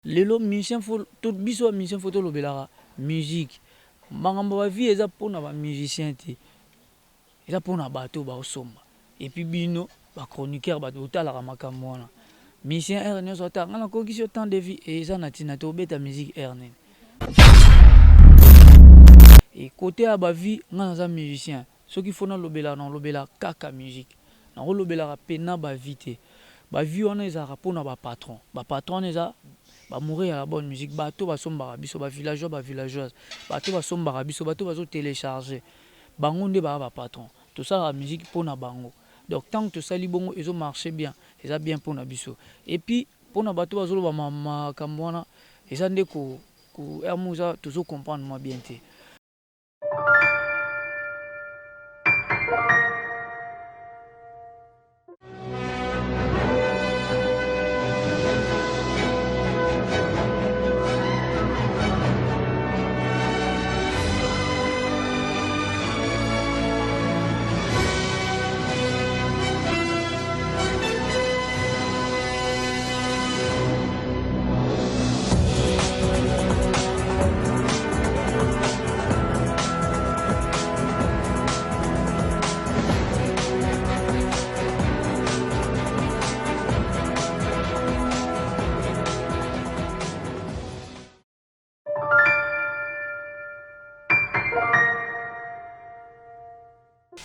Lelo musicien faut tout biso musicien faut to lobela musique. Makambo ba vie eza pona ba musicien te. Eza pona bato ba osomba. Et puis bino ba chroniqueur ba otala makambo wana. Musicien R nyo sota ngana ko kiso temps de vie et eza na tina to beta musique R nene. Et côté à ba vie ngana za musicien. Ce qu'il faut na lobela kaka musique. Na lobela pena ba vie te. Ba vie wana eza pona ba patron. Ba patron eza ba mourir à la bonne musique, bato ba somba biso ba villageois ba villageoise, bato ba somba biso bato ba zo télécharger. Bango nde ba patron. Tout ça la musique pour na bango. Donc tant que ça li bongo ezo marcher bien, eza bien pour na biso. Et puis pour na bato ba zo ba mama kamwana, eza nde ko ermuza toujours comprendre moi bien te.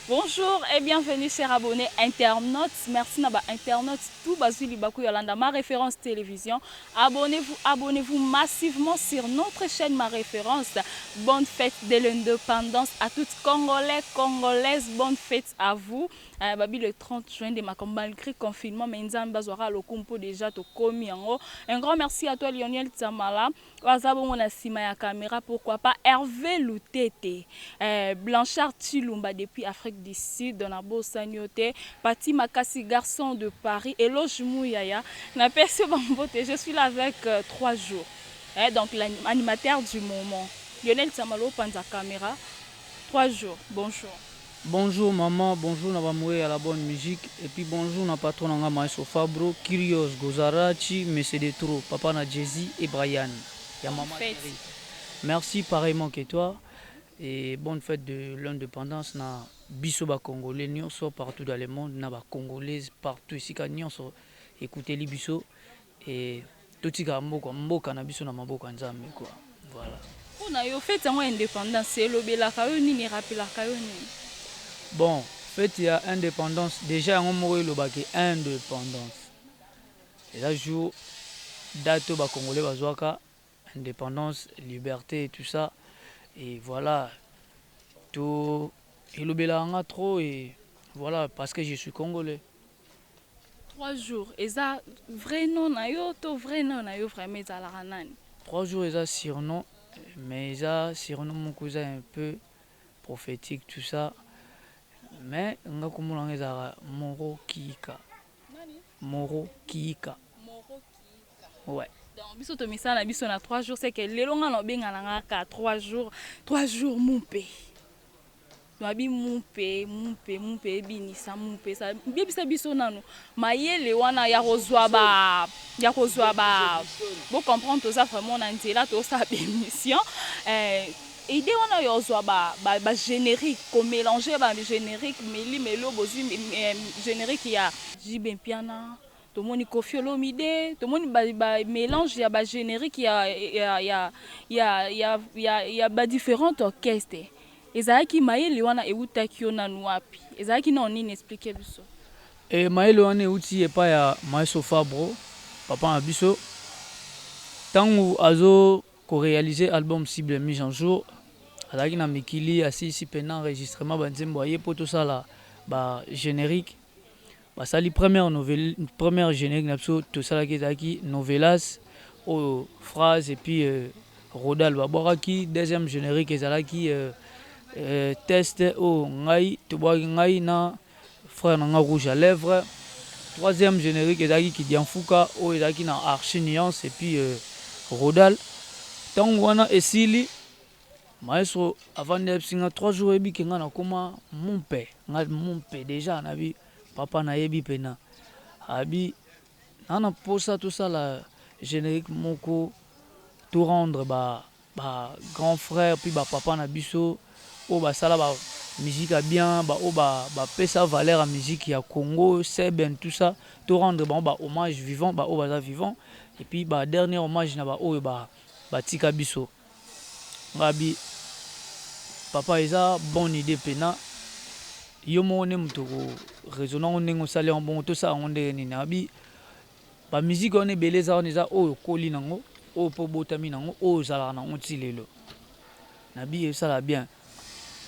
Bonjour et bienvenue chers abonnés internautes. Merci Naba internautes tout basuli bakou yolanda ma référence télévision. Abonnez-vous massivement sur notre chaîne Ma Référence. Bonne fête de l'indépendance à toutes Congolais, Congolaises. Bonne fête à vous. Babi le 30 juin de ma malgré confinement mais nzambe bazwara le kumpo déjà to komi yango. Un grand merci à toi Lionel Tsamala. Wazabo mona sima ya caméra pourquoi pas Hervé Loutete. Blanchard Chilumba depuis Afrique du Sud dans la Bossaniote, Pati Makassi garçon de Paris, Eloge Mouyaya. Je suis là avec 3 jours. Donc l'animateur du moment. Lionel Tsamalo Panza caméra. 3 jours. Bonjour. Bonjour maman, bonjour Nabamoué à la bonne musique. Et puis bonjour na patron nga Maestro Fabro, Kyrios, Gozarachi, Messé de Trop, Papa na Jay-Z et Brian. Ya maman. Merci pareillement que toi. Et bonne fête de l'indépendance na bisoba congolais nyonso partout dans le monde na ba congolaises partout ici ka nyonso écoutez li biso et totika mboka na biso na maboko nzambe quoi. Voilà. On a eu fête en indépendance c'est lobela ka yo nini rappela ka yo nini. Bon, fête ya indépendance déjà on moko lobaki indépendance. Et là jour date ba congolais bazwaka indépendance, liberté et tout ça. Et voilà, tout il obéira trop et voilà parce que je suis congolais. 3 jours, et ça vrai nom na yo to vrai nom na yo vraiment ça la ranani. 3 jours et ça surnom, mais ça surnom mon cousin un peu prophétique tout ça. Mais nga komona ngeza Moro Kika. Moro Kika. Moro Kika. Ouais. Donc biso to misala biso na 3 jours c'est que lelonga no benga na ka 3 jours mumpe. Noabi mumpe binisa mumpe ça bibisa biso nanu mayele wana ya kozwa ba bon comprendre tout ça vraiment na nzela to sa émission idée wana yo zwa ba générique ko mélanger ba générique melo bozu générique ya Jibin Piana to moni Koffi Olomide to moni ba mélange ya ba générique ya ba différents orchestres. Ezaki mayele wana eutaki yo nanu wapi ezaki na nini expliquer biso et mayele wana euti epa ya Maestro Fabro papa na biso tango azo ko réaliser album Cible mise en jour azaki na mikili asisi pena enregistrement banzembo aye poto sala ba générique basali première générique na biso to sala ezaki novelas o phrase et puis Rodal babwaki deuxième générique ezalaki test au ngai tobaki ngai na frère na nga rouge à lèvres. Troisième générique ezaki Kidian Fouka o ezaki na Archi Nuance et puis Rodal. Tango wana esili Maestro avant de singa 3 jours ebi kenga na koma mon père déjà na bi papa na yebi pena abi nana posa tout ça là générique moko tout rendre grand frère puis papa na biso o basala musique à bien o pesa valeur à musique ya Congo Seben tout ça tout rendre hommage vivant o baza vivant et puis dernier hommage na oyo tika biso ngabi papa eza bonne idée pena yo mo ne muto raisonnant on ndenge osali en bon to ça on ndenge nini abi musique on est beleza on eza oyo koli nango oyo po botami nango oyo zalaka nango ti lelo nabi esala bien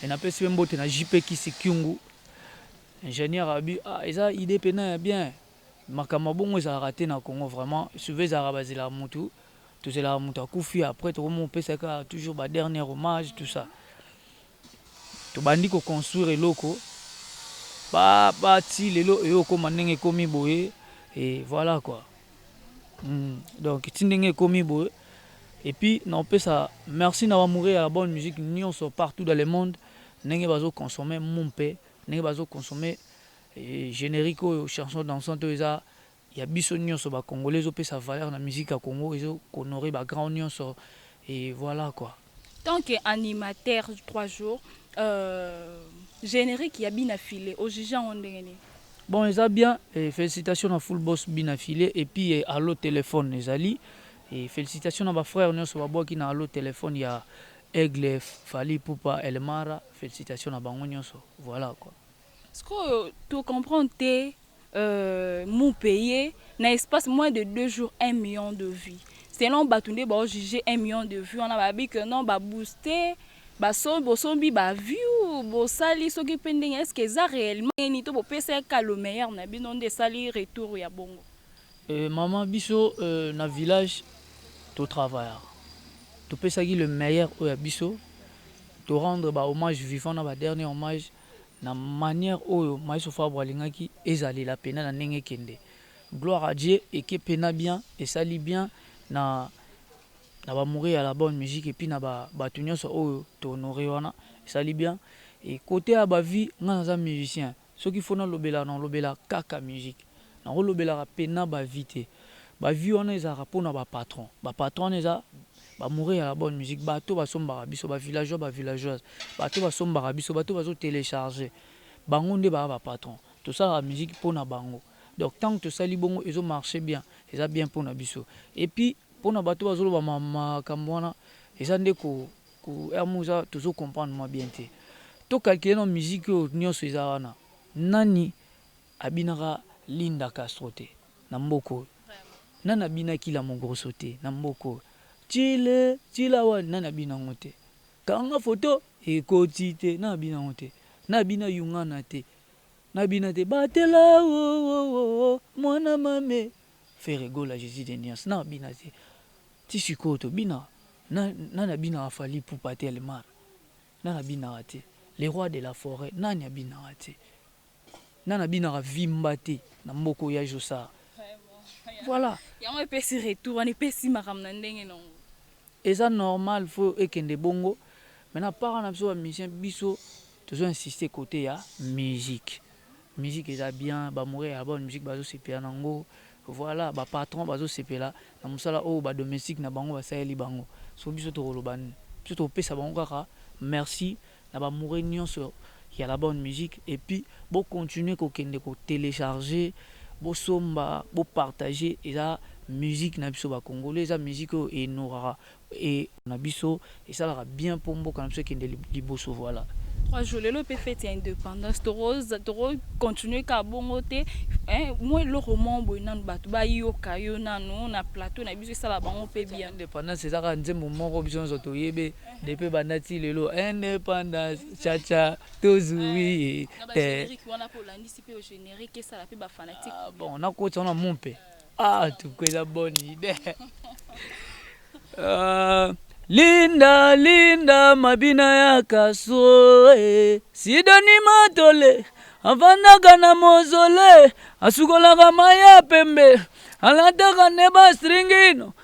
et napesi pe mbote na JP Kisi Kyungu ingénieur abi eza idée pena ya bien makambo bongo ezalaka te na Congo vraiment suve ezalaka bazela mutu tozela mutu akufi après tokomopesaka toujours dernier hommage tout ça tobandi koconstruire eloko ti lelo eyokoma ndenge ekomi boye et voilà quoi. Donc ti ndenge ekomi boye et puis napesa merci na mourir à la bonne musique nyonso partout dans le monde ndenge bazo consommer mumpe ndenge bazo consommer générique oyo chanson dansante eza ya biso nyonso ba congolais opesa valeur na musique à Congo ezo honorer ba grand nyonso et voilà quoi. Tant qu'animateur 3 jours générique ya bien affilé au juge en ndenge. Bon eza bien et félicitations à Full Boss bien affilé et puis allo téléphone ezali et félicitations à ma frère nyonso ba boki na allo téléphone ya Aigle Fali Poupa Elmara félicitations à bango nyonso voilà quoi. Est-ce que tu comprends mon pays na espace moins de 2 jours 1 million de vues. Selon Batunde ba juger 1 million de vues on a dit que non ba booster bosombi view bosali soki pending est-ce que ça réellement ni to bopesa ka le meilleur na bino nde sali retour ya bongo. Maman biso na village to travailleur to pesa ki le meilleur o ya biso to rendre hommage vivant na dernier hommage na manière oyo Maïso Fabre alingaki ezali la pena na ndenge kende gloire à Dieu et que pena bien et sali bien na mourir à la bonne musique et puis na batu nyonso oyo to honorer wana sali bien et côté à vie nga za musicien ce qu'il faut na lobela kaka musique na lobela pena vie te vie wana ezaka pona patron eza mourir à la bonne musique bato basombaka biso villageoise bato basombaka biso bato bazo télécharger bango nde patron tout ça la musique pona bango donc tant que sali bongo ezo marcher bien eza bien pona biso et puis pona bato bazoloba makambo wana eza nde ko ermuza tozo comprendre moi bien te to calculer na musique nyonso eza wana nani abinaka Linda Castro te na mboko nani abinaki la Mongrosso te na mboko Chila wana nani abinango te kanga photo ekoti te na abinango te na abina yungana te na abina te batela mwana mame Ferregola Jésus de Nias na abina te tisikoto bina na bina Fali Poupa Elmara na bina te les rois de la forêt nani abina te na bina vimba te na mboko ya Josa voilà ya mo pesi retour on pesi makamna ndenge non eza normal faut ekende bongo maintenant par na biso musicien biso toujours insister côté ya musique eza bien mourir à bonne musique bazo sepela nango voilà patron bazo sepela na musala o domestique na bango basayeli bango so biso to kolobani biso to pesa bango kaka merci na mourir nyonso ya la bonne musique et puis continuer ko kende ko télécharger somba partager eza musique na biso congolais eza musique et norara et na biso et ça la bien pour mboka na biso kende liboso voilà 3 jours le peut fêter indépendance toro continuer ka bongo te moi le roman boy nan batu ba yoka yo nanu na plateau na biso ça la bango pe bien indépendance c'est ça ka nzembo moko biso nzoto yebe depuis bandati lelo indépendance cha tozui générique wana pour l'anticiper au générique ça la pe ba fanatique bon na ko tsona mompe tout quoi bonne idée Linda mabina ya kaso Sidoni matole avandaka na mozole asukolaka maya pembe alataka neba stringino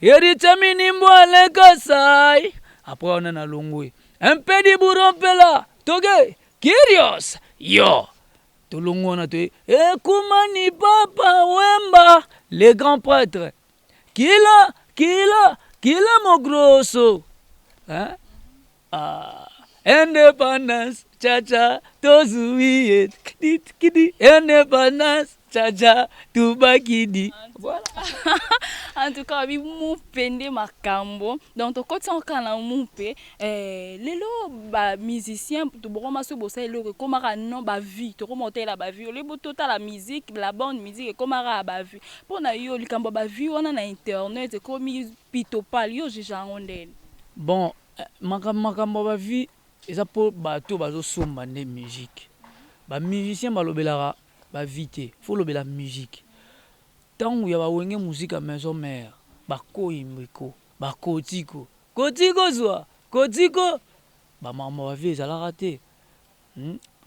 yeritamini mbwale kasai après on a longwe un peu di burompela toge curious yo tolongona te ekumani papa wemba les grands prêtres kila mon grosso hein? Ah, indépendance chacha tozuiye kidi indépendance chacha tubakidi voilà. En tout cas, mon pende makambo. Donc, quand on a mon pe, lelo ba musicien, tu broma so bossa lelo comme ara non ba vie, tu remonter la ba vie, le boto ta la musique, la bonne musique comme ara ba vie. Pour na yo likambo ba vie, on a na internet comme pito pal yo jeja onde. Bon, makambo ba vie, eza po bato bazo somba ne musique. Ba musicien balobelara ba vite, faut lobela musique. Tant ya ba wenge musique à maison mère, ba koimbiko, ba kotiko. Kotiko zwa, kotiko. Ba maman ba vie ezala raté.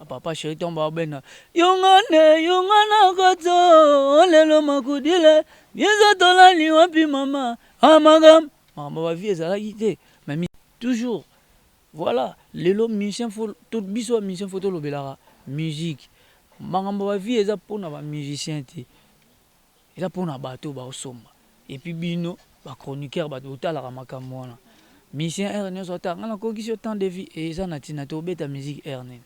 Papa chéri tomba bena. Yongana koto, lelo makudile. Bieza tolani wapi mama. Amagam. Maman ba vie ezala yité. Mais toujours voilà, lelo musicien faut tout biso musicien faut lo belara musique. Makambo ba vie eza pona ba musicien te. Eza pona bato ba osomba. Et puis bino ba chroniqueur ba totala makambo wana. Musicien Ernest ota ngana ko kisio temps de vie et eza natina to beta musique Ernest.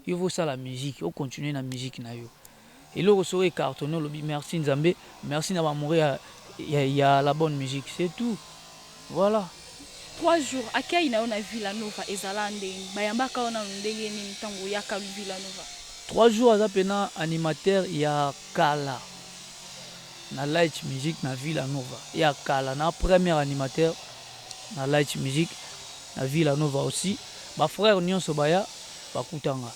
Il faut ça la musique, on continue la musique na yo. Et le ressort cartonné lobi merci Nzambe, merci na ba mourir il y a la bonne musique, c'est tout. Voilà. 3 jours akai na ona Villanova ezalande bayambaka ona ndenge ni ntango yaka Villanova 3 jours aza pena animateur ya kala na light music na Villanova ya kala na premier animateur na light music na Villanova aussi ba frère nyonso baya bakutanga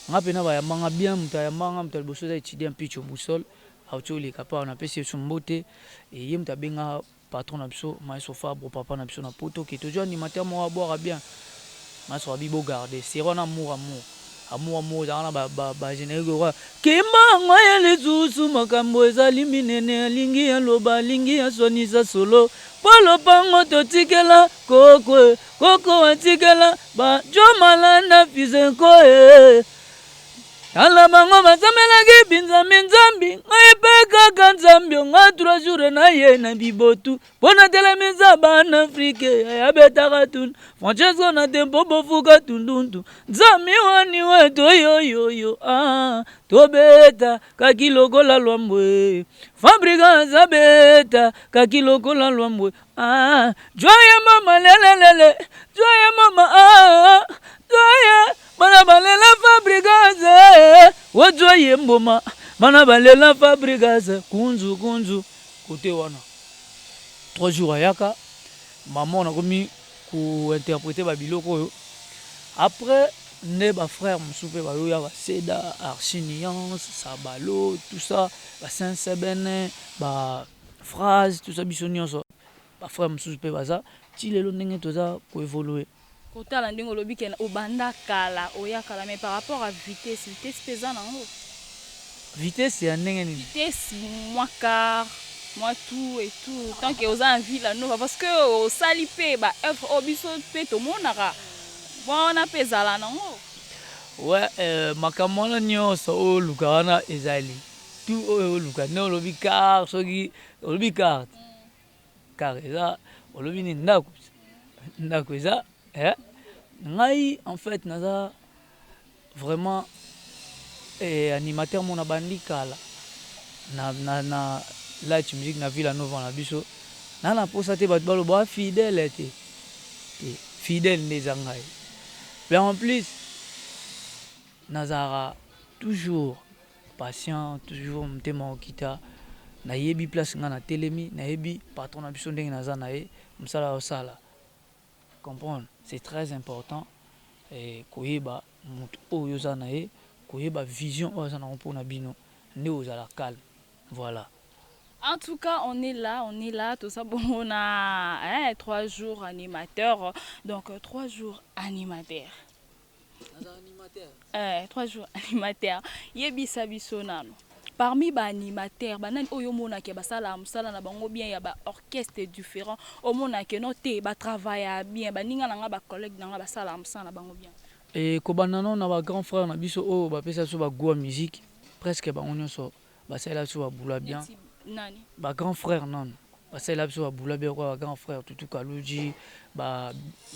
nga pena bayambanga bien mutayambanga mutaliboso za étudiant picho busol aucholi kapa on appelle ce mbote et yem tabenga patron na biso Maestro Fabre papa na biso na poto qui toujours animateur mo boire bien Maestro Bibo garder c'est un amour dans ba générique quoi kimba ngoya lezusu makambo ezali minene lingi ya loba lingi ya sonisa solo polo pango totikela koko atikela ba jomalanda fizenko ala bango basamelaki binzambi nzambi ngai mpe kaka nzambi nga 3 jours na ye na bibotu mpo na telemisa bana afrike ayabetaka tunu francesco na tempo bofuka tundundu nzambi wani we toyoyoyo tobeta kaki lokola lwambwe fabrikans abeta kaki lokola lwambwe joye mama lelelele joye mama joye Mana balela fabricase, wajoye mboma. Mana balela fabricase, kunzu. Côté wana. 3 jours ayaka, maman a commis pour interpréter babiloko. Après, ne ba frère msoupe ba yoya ba Seda, Archiniance, Sabalo, tout ça, ba Saint-Sebene, ba phrase, tout ça bisonionso. Ba frère msoupe ba ça, ti lelo ndenge toza ko évoluer. Kotala ndingo lobi ken obanda kala oya kala mais par rapport à vitesse pesant nango vitesse c'est un ndenge ni vitesse moi car moi tout et tout tant que oza en Villanova parce que au salipe ba œuvre obiso pe to monaka bona pesala nango ouais makamona nyonso o lukana ezali tout o lukana lobi car soki lobi car eza lobi ni ndako eza ngai en fait naza vraiment animateur mon bandi kala na light music na Villanova na biso na posa te bato balo ba fidèle te fidèle des ngai mais en plus nazara toujours patient toujours mtema okita na yebi place nga na telemi na yebi patron na biso ndenge naza na ye msala osala comprendre c'est très important et koyeba mutu oyo za na ye koyeba vision oyo za na mpona bino nde ozala calme voilà. En tout cas, on est là, tout ça, bon, on a 3 jours animateur, donc 3 jours animateur. 3 jours animateur. Yebisa biso nano. Parmi ba animateurs, banan oyo mona ke basala musala na bango bien ya ba orchestre différent, o mona ke no te ba travailler bien, ba ninga na nga ba collègue na nga basala musala na bango bien. Et kobanano na ba grand frère na biso o ba pesa so ba goût musique. presque bango nyonso basalela biso babula bien Neti nani? grand frère nano basalela biso babula bien kwa grand frère Tutu Kaluji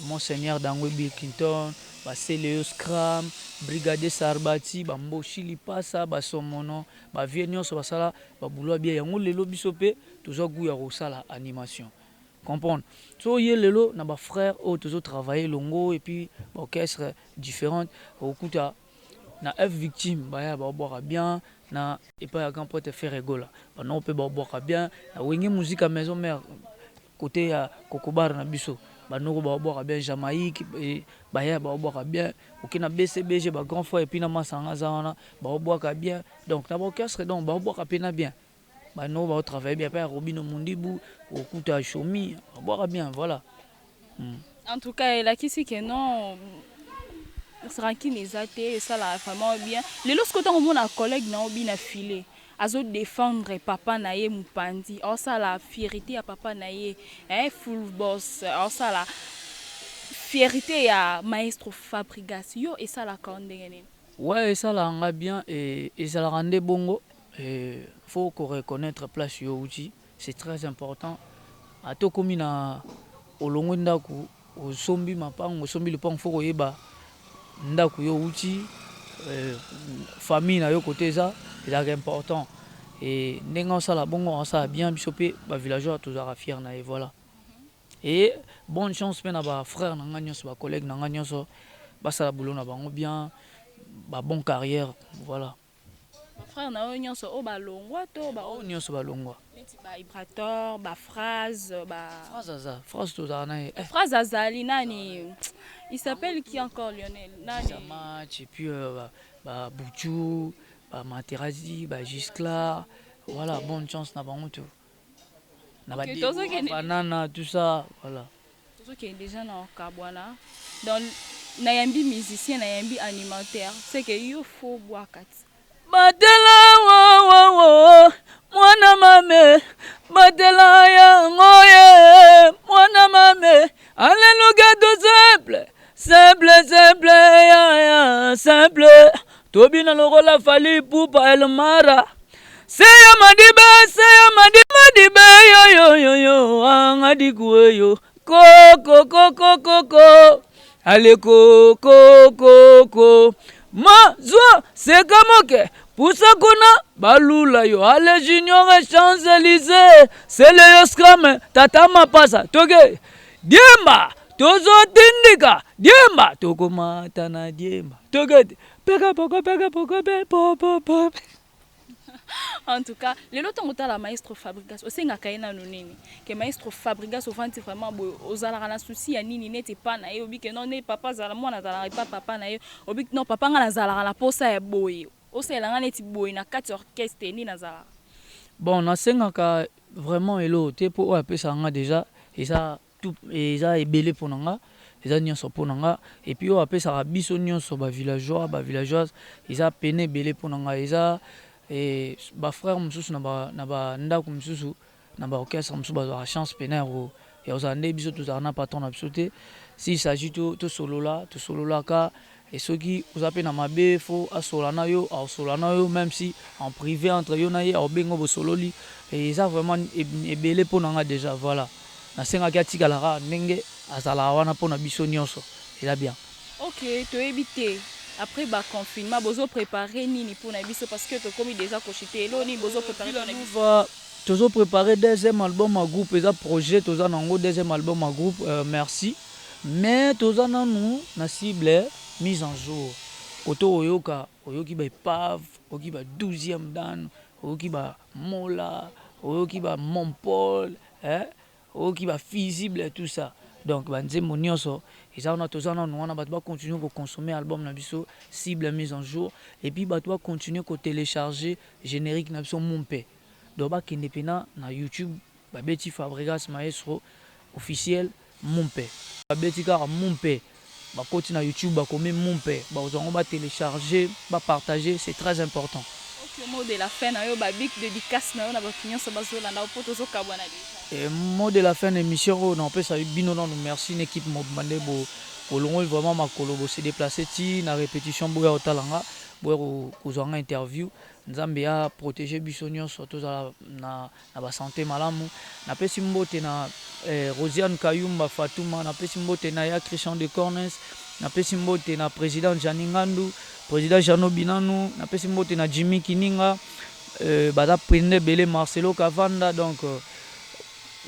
monseigneur Dangwe Bilkington Seleo Scram brigadier Sarbati Mboshi Lipasa Somono vie nyonso basala babula bien yango lelo biso pe tozwa goût ya kosala animation comprendre so ye lelo na ba frère o tozo travailler longo et puis orchestre différente okuta na F victime baya ba boire bien na et pas grand pote faire rigola non peut ba boire bien na wenge musique à maison mère côté ya Kokobar na biso banoko ba boire bien Jamaïque et baya ba boire bien okina BCBG ba grand frère et puis na masanga zana ba boire bien donc na orchestre donc ba boire pena bien banoko ba travailler bien pas Robino Mundibu okuta Chomi ba boire bien voilà. En tout cas, la qui c'est que non tranquille et ça là vraiment bien. Les lorsque tu as un collègue na obi na filé azo défendre papa naye mupandi or ça la fierté à papa naye full boss or ça la fierté à maestro Fabregas yo et ça la condamné. Ouais, ça la rend bien et ça la rendait bongo et faut qu'on reconnaître place yo outil, c'est très important. A to komi na olongo ndaku o sombi mapango sombi le pang faut yeba ndaku yo outil famille na yo côté ça c'est important et ndenga ça la bongo ça bien bisopé ba villageois tous à fier na et voilà et bonne chance pe na ba frère na nganyos ba collègue na nganyos ba sala boulot na bango bien ba bonne carrière voilà Ba frère na yo nyonso o ba longwa to ba o nyonso ba longwa neti ba vibrateur ba phrase phrase tous à na phrase azali nani il s'appelle qui encore Lionel nani match et puis ba Bouchou ba Materazzi ba Gisclar voilà bonne chance na bango tout na ba banana tout ça voilà tout qui est déjà dans Kabwana dans nayambi musicien nayambi animateur c'est que il faut boire kati Batela wo mwana mame batela ya ngoye mwana mame alléluia tout simple ya simple tobina lokola fali pupa elmara seya madibe yo angadi kueyo koko ale koko mazwa sekamoke pusa kuna balula yo ale junior Champs-Élysées c'est le scram tata mapasa toke diemba tozo tindika diemba tokomata na diemba toke peka poko pop. En tout cas, les lots ont la maestro Fabregas. Aussi, n'a qu'à na nonini. Que maestro Fabregas au fond vraiment aux alarana souci à nini n'était pas naïe. Obi que non n'est papa zalamoa na zalari pas papa naïe. Obi non papa na zalara posa e boy. Aussi la n'était boy na quatre orchestre ni na zala. Bon, na senga ka vraiment elo te po apé ça nga déjà et ça tout et ça est belé pour nga. Ils nyonso pour nga et puis on appelle ça biso nyonso ba villageoise ils a peine belé pour nga ils a et ba frère mususu na ba ndako mususu na ba orchestre mususu ba chance penero et aux années biso tous na patron na bisoté s'il s'agit to solo là ka et ceux qui vous appellent na mabe faut a solana yo même si en privé entre yo na ye au bengo bo sololi et ça vraiment belé pour nga déjà voilà na senga katika la ndenge azala wana pona biso nyonso ela bien. OK, to éviter après ba confinement bozo préparer nini pour na biso parce que to comme déjà cochité lo ni bozo préparer na biso tozo préparer deuxième album à groupe eza projet toza nango deuxième album à groupe merci mais toza nanu na cible mise en jour koto oyoki ba épave oyoki ba 12e dan oyoki ba mola oyoki ba Montpaul oyoki ba visible tout ça. Donc banzembo nyonso eza on a tozana on va continuer à consommer album na biso cible mise en jour et puis ba doit continuer à télécharger générique na biso Mompe donc ba kende pena na YouTube ba beti Fabregas maestro officiel Mompe ba beti ka Mompe ba koti na YouTube ba comme Mompe ba ozango ba télécharger ba partager c'est très important. Le mot de la fin na yo ba big dédicace na yo na ba kinyo so bazola na poto zo kabwana déjà. Et mot de la fin de l'émission on peut ça bino non merci une équipe mobande bo kolongo vraiment ma kolobo s'est déplacé ti na répétition boya otalanga boya ko zonga interview nzambe a protéger biso nyonso tozala na ba santé malamu. Napesi mbote na Rosiane Kayumba Fatuma, napesi mbote na ya Christian de Cornes, napesi mbote na président Janingandu, président Jano Binanu, napesi mbote na Jimmy Kininga, bada prende belé Marcelo Kavanda. Donc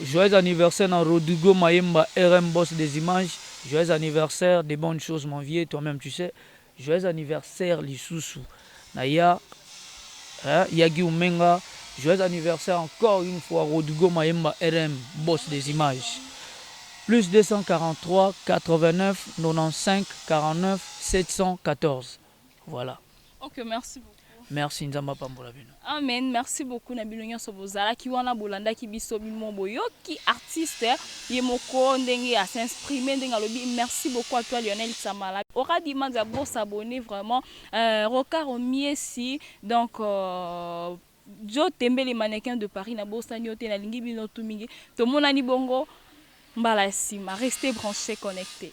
joyeux anniversaire à Rodrigo Mayemba, RM Boss des images. Joyeux anniversaire, des bonnes choses mon vieux, toi-même tu sais. Joyeux anniversaire Lisusu. Naya Yagi Umenga. Joyeux anniversaire encore une fois Rodrigo Mayemba, RM Boss des images. Plus 243 89 95 49 714. Voilà. Ok, merci beaucoup. Merci Nzamba Pambola Bino. Amen, merci beaucoup Nabilo Nyonso bozala ki wana bolanda ki biso bimo boyoki artiste ye moko ndenge à s'exprimer ndenge alobi. Merci beaucoup à toi Lionel Samala. Aura dit max à s'abonner vraiment Rocard Miesi donc Jo Tembe les mannequins de Paris na bossa nyote na lingi bino tumingi to monani bongo mbala sima restez branchés connectés.